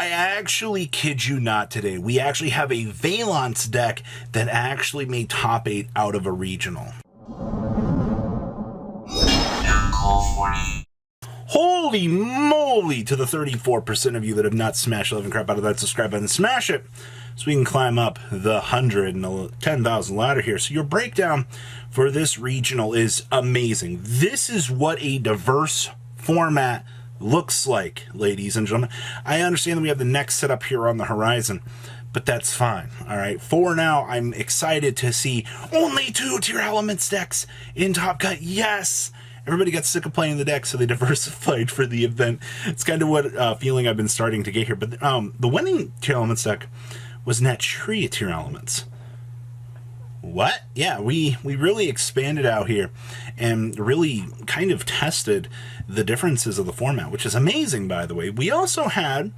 I actually kid you not today. We actually have a Vaylantz deck that actually made top 8 out of a regional. Holy moly to the 34% of you that have not smashed the living crap out of that subscribe button. Smash it so we can climb up the 110,000 ladder here. So your breakdown for this regional is amazing. This is what a diverse format looks like, ladies and gentlemen. I understand that we have the next setup here on the horizon, but that's fine. All right, for now, I'm excited to see only 2 Tier Elements decks in Top Cut. Yes! Everybody got sick of playing the deck, so they diversified for the event. It's kind of what feeling I've been starting to get here. But the winning Tier Elements deck was Naturia Tier Elements. What? Yeah, we really expanded out here and really kind of tested the differences of the format, which is amazing, by the way. We also had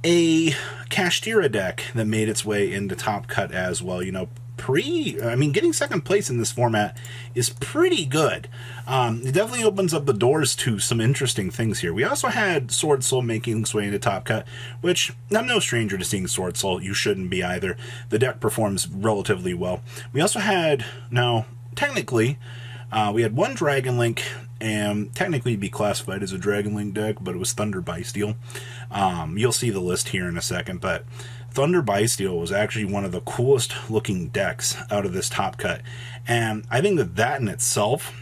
a Kashtira deck that made its way into Top Cut as well. You know, getting second place in this format is pretty good. It definitely opens up the doors to some interesting things here. We also had Sword Soul making its way into Top Cut, which I'm no stranger to seeing Sword Soul. You shouldn't be either. The deck performs relatively well. We also had, now, technically, we had one Dragon Link, and technically it'd be classified as a Dragon Link deck, but it was Thunder Bysteel. You'll see the list here in a second, but Thunder Bysteel was actually one of the coolest looking decks out of this Top Cut. And I think that in itself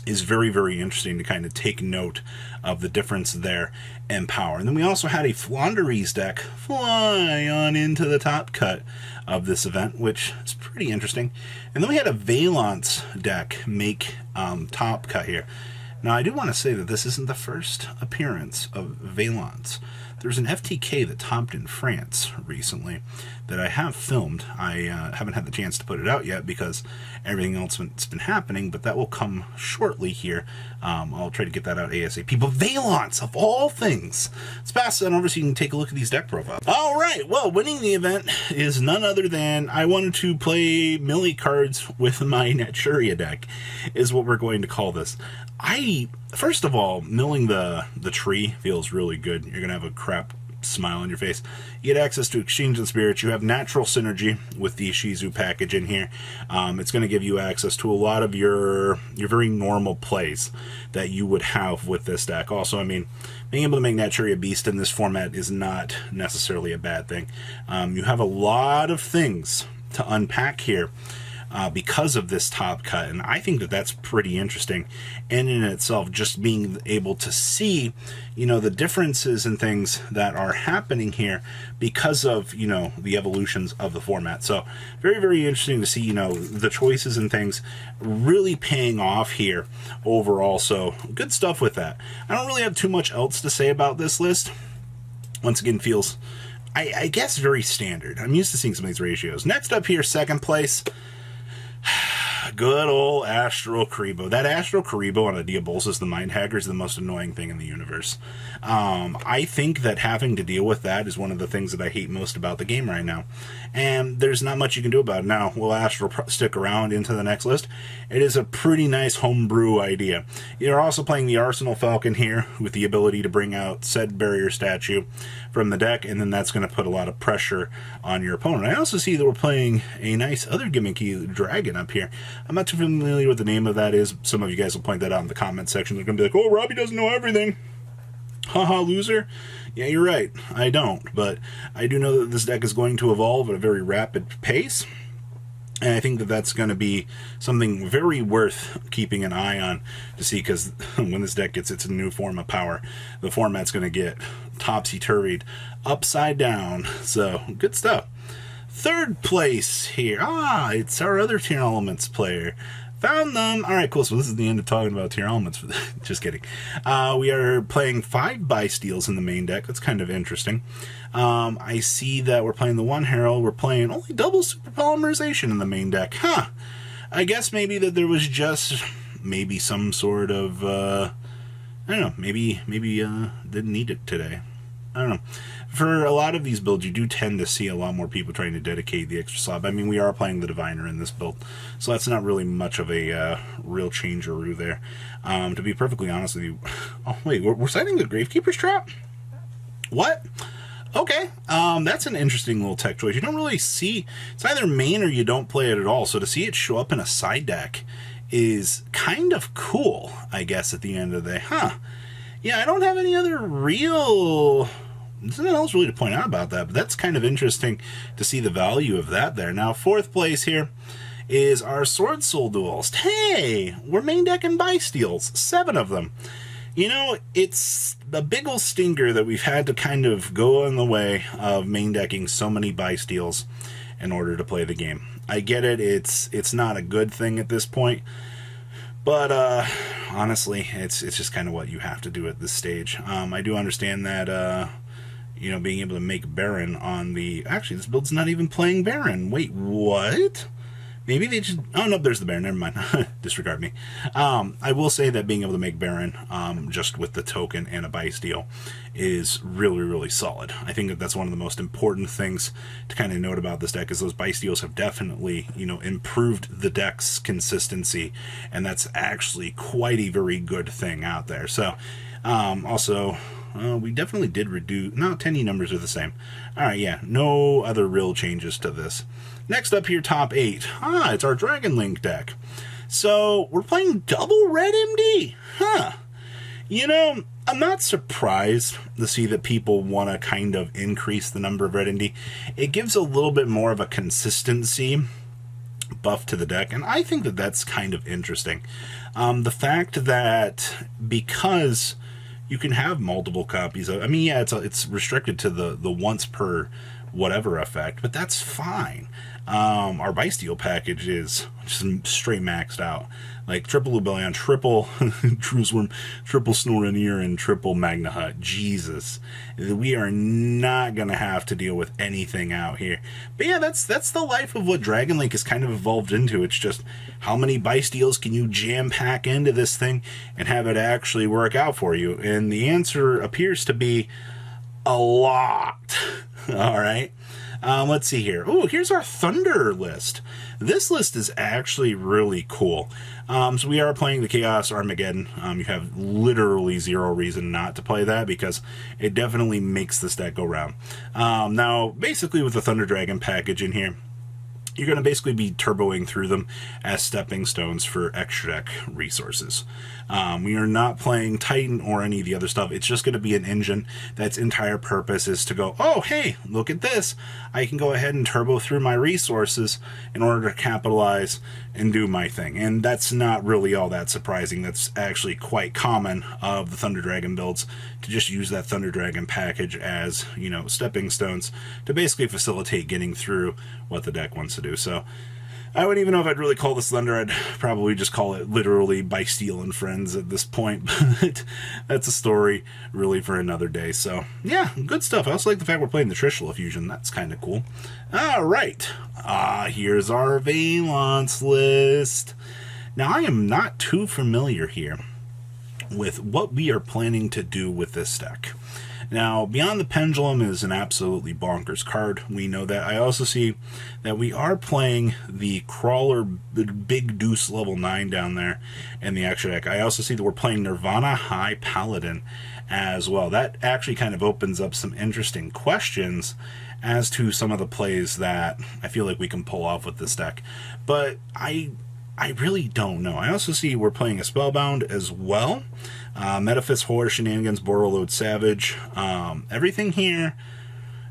is very, very interesting to kind of take note of the difference there in power. And then we also had a Floowandereeze deck fly on into the Top Cut of this event, which is pretty interesting. And then we had a Vaylantz deck make Top Cut here. Now, I do want to say that this isn't the first appearance of Vaylantz. There's an FTK that topped in France recently that I have filmed. I haven't had the chance to put it out yet because everything else that's been happening, but that will come shortly here. I'll try to get that out ASAP. But Vaylantz, of all things, let's pass that over so you can take a look at these deck profiles. All right, well, winning the event is none other than I wanted to play melee cards with my Naturia deck, is what we're going to call this. First of all, milling the tree feels really good. You're going to have a crap smile on your face. You get access to Exchange and Spirits. You have natural synergy with the Shizu package in here. It's going to give you access to a lot of your very normal plays that you would have with this deck. Also, I mean, being able to make Naturia Beast in this format is not necessarily a bad thing. You have a lot of things to unpack here because of this Top Cut, and I think that that's pretty interesting. And in itself, just being able to see, you know, the differences and things that are happening here because of, you know, the evolutions of the format. So very, very interesting to see, you know, the choices and things really paying off here overall. So good stuff with that. I don't really have too much else to say about this list. Once again, feels, I guess, very standard. I'm used to seeing some of these ratios. Next up here, second place. Good old Astral Karibo. That Astral Karibo on a Diabolus the Mind Hacker is the most annoying thing in the universe. I think that having to deal with that is one of the things that I hate most about the game right now. And there's not much you can do about it. Now, will Astral stick around into the next list? It is a pretty nice homebrew idea. You're also playing the Arsenal Falcon here with the ability to bring out said barrier statue from the deck, and then that's going to put a lot of pressure on your opponent. I also see that we're playing a nice other gimmicky dragon up here. I'm not too familiar with the name of that is. Some of you guys will point that out in the comment section. They're going to be like, oh, Robbie doesn't know everything. Haha, loser. Yeah, you're right. I don't. But I do know that this deck is going to evolve at a very rapid pace. And I think that that's going to be something very worth keeping an eye on to see, because when this deck gets its new form of power, the format's going to get topsy-turvied, upside down. So, good stuff. Third place here. It's our other Tier Elements player. Found them. All right, cool. So this is the end of talking about Tier Elements. Just kidding. We are playing 5 Bysteals in the main deck. That's kind of interesting. I see that we're playing the 1 Herald. We're playing only double Super Polymerization in the main deck. I guess maybe that there was just maybe some sort of, I don't know, maybe didn't need it today. I don't know. For a lot of these builds, you do tend to see a lot more people trying to dedicate the extra slot. I mean, we are playing the Diviner in this build, so that's not really much of a real change-a-roo there. To be perfectly honest with you... Oh, wait, we're citing the Gravekeeper's Trap? What? Okay, that's an interesting little tech choice. You don't really see, it's either main or you don't play it at all. So to see it show up in a side deck is kind of cool, I guess, at the end of the day. Huh. Yeah, I don't have any other real, there's nothing else really to point out about that, but that's kind of interesting to see the value of that there. Now, fourth place here is our Sword Soul Duelist. Hey, we're main decking Bysteals, 7 of them. You know, it's a big old stinker that we've had to kind of go in the way of main decking so many Bysteals in order to play the game. I get it, it's not a good thing at this point, but honestly, it's just kind of what you have to do at this stage. I do understand that, you know, being able to make Baron on the... Actually, this build's not even playing Baron. Wait, what? Maybe they just... Oh, no, there's the Baron. Never mind. Disregard me. I will say that being able to make Baron just with the token and a Bysteel is really, really solid. I think that that's one of the most important things to kind of note about this deck is those Bysteals have definitely, you know, improved the deck's consistency, and that's actually quite a very good thing out there. So, also... we definitely did reduce... No, 10E numbers are the same. Alright, yeah. No other real changes to this. Next up here, top 8. It's our Dragon Link deck. So, we're playing double Red MD. Huh. You know, I'm not surprised to see that people want to kind of increase the number of Red MD. It gives a little bit more of a consistency buff to the deck, and I think that that's kind of interesting. The fact that because... you can have multiple copies of... I mean, yeah, it's restricted to the once per whatever effect, but that's fine. Our Bysteel package is just straight maxed out. Like, triple Lubellion, triple Truesworm, triple Snorunnir, and triple Magna Hut. Jesus. We are not going to have to deal with anything out here. But yeah, that's the life of what Dragon Link has kind of evolved into. It's just, how many Bysteals can you jam-pack into this thing and have it actually work out for you? And the answer appears to be a lot. All right. Let's see here. Oh, here's our Thunder list. This list is actually really cool. So we are playing the Chaos Armageddon. You have literally zero reason not to play that because it definitely makes this deck go round. Now, basically with the Thunder Dragon package in here, you're going to basically be turboing through them as stepping stones for extra deck resources. We are not playing Titan or any of the other stuff. It's just going to be an engine that's entire purpose is to go, oh, hey, look at this. I can go ahead and turbo through my resources in order to capitalize and do my thing. And that's not really all that surprising. That's actually quite common of the Thunder Dragon builds to just use that Thunder Dragon package as, you know, stepping stones to basically facilitate getting through what the deck wants to do. So I wouldn't even know if I'd really call this Thunder. I'd probably just call it literally Bysteel and Friends at this point. But that's a story really for another day. So yeah, good stuff. I also like the fact we're playing the Trishula fusion. That's kind of cool. All right. Here's our Vaylantz list. Now, I am not too familiar here with what we are planning to do with this deck. Now, Beyond the Pendulum is an absolutely bonkers card. We know that. I also see that we are playing the Crawler Big Deuce level 9 down there in the extra deck. I also see that we're playing Nirvana High Paladin as well. That actually kind of opens up some interesting questions as to some of the plays that I feel like we can pull off with this deck. But I really don't know. I also see we're playing a Spellbound as well. Metaphys, Horror, Shenanigans, Borrowload, Savage. Everything here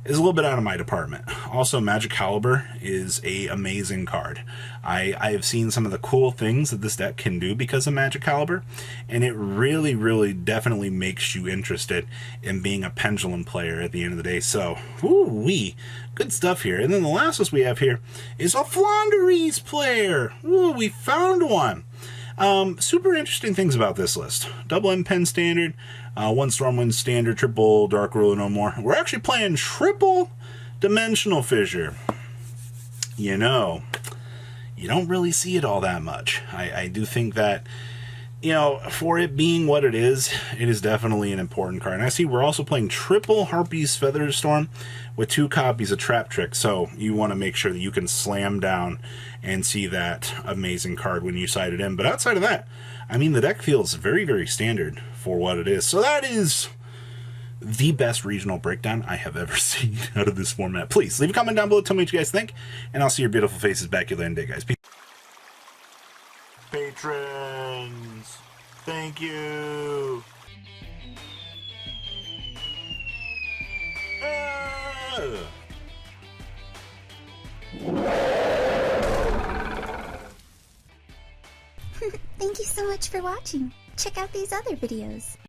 is a little bit out of my department. Also, Magic Caliber is an amazing card. I have seen some of the cool things that this deck can do because of Magic Caliber, and it really, really definitely makes you interested in being a Pendulum player at the end of the day. So, woo-wee, good stuff here. And then the last list we have here is a Floowandereeze player. Ooh, we found one. Super interesting things about this list. Double M-Pen standard, one Stormwind standard, triple Dark Ruler no more. We're actually playing triple Dimensional Fissure. You know, you don't really see it all that much. I do think that, you know, for it being what it is definitely an important card. And I see we're also playing triple Harpy's Featherstorm with 2 copies of Trap Trick. So you want to make sure that you can slam down and see that amazing card when you side it in. But outside of that, I mean, the deck feels very, very standard for what it is. So that is the best regional breakdown I have ever seen out of this format. Please leave a comment down below, tell me what you guys think, and I'll see your beautiful faces back here later today, guys. Peace. Patrons, thank you. Thank you so much for watching. Check out these other videos.